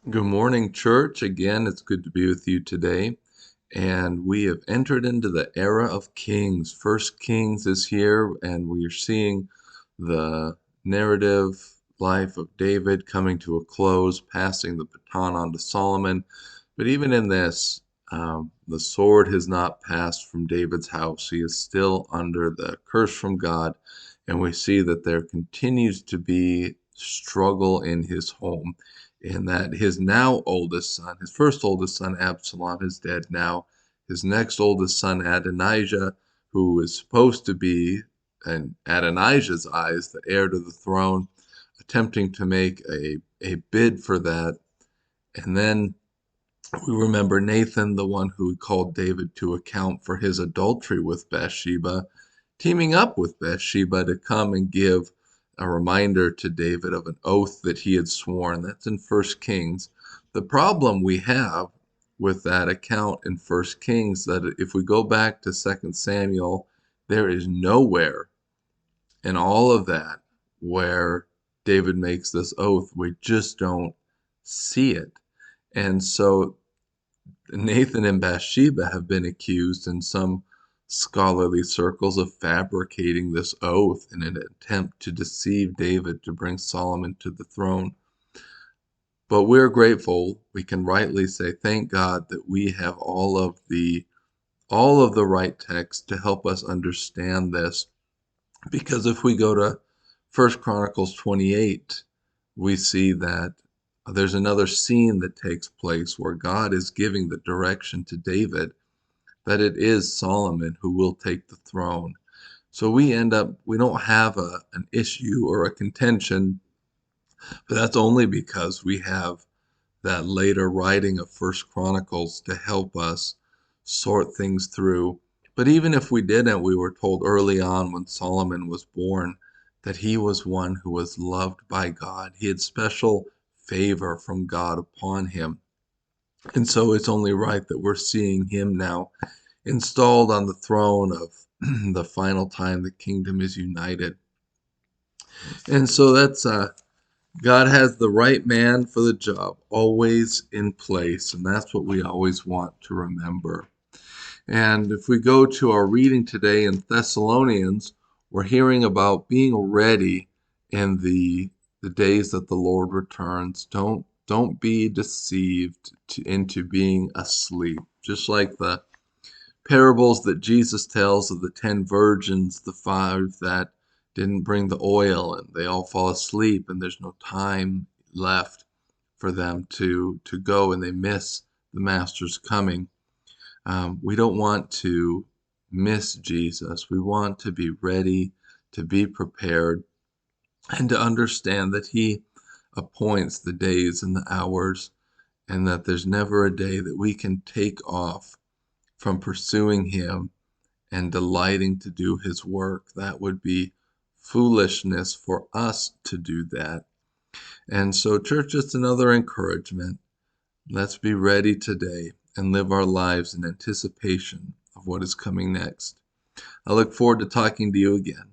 Good morning, church. Again, it's good to be with you today. And we have entered into the era of kings. First Kings is here, and we are seeing the narrative life of David coming to a close, passing the baton on to Solomon. But even in this, the sword has not passed from David's house. He is still under the curse from God. And we see that there continues to be struggle in his home, in that his now oldest son, his first oldest son, Absalom, is dead now. His next oldest son, Adonijah, who is supposed to be, in Adonijah's eyes, the heir to the throne, attempting to make a bid for that. And then we remember Nathan, the one who called David to account for his adultery with Bathsheba, teaming up with Bathsheba to come and give a reminder to David of an oath that he had sworn. That's in First Kings. The problem we have with that account in First Kings, that if we go back to Second Samuel, there is nowhere in all of that where David makes this oath. We just don't see it. And so Nathan and Bathsheba have been accused in some scholarly circles of fabricating this oath in an attempt to deceive David to bring Solomon to the throne. But we're grateful. We can rightly say, thank God that we have all of the right text to help us understand this. Because if we go to 1 Chronicles 28, we see that there's another scene that takes place where God is giving the direction to David that it is Solomon who will take the throne. So we don't have an issue or a contention, but that's only because we have that later writing of First Chronicles to help us sort things through. But even if we didn't, we were told early on when Solomon was born that he was one who was loved by God. He had special favor from God upon him. And so it's only right that we're seeing him now installed on the throne of the final time the kingdom is united. And so that's God has the right man for the job always in place, and that's what we always want to remember. And if we go to our reading today in Thessalonians, we're hearing about being ready in the days that the Lord returns. Don't be deceived into being asleep. Just like the parables that Jesus tells of the 10 virgins, the 5 that didn't bring the oil, and they all fall asleep, and there's no time left for them to go, and they miss the Master's coming. We don't want to miss Jesus. We want to be ready, to be prepared, and to understand that He appoints the days and the hours, and that there's never a day that we can take off from pursuing Him and delighting to do His work. That would be foolishness for us to do that. And so, church, just another encouragement. Let's be ready today and live our lives in anticipation of what is coming next. I look forward to talking to you again.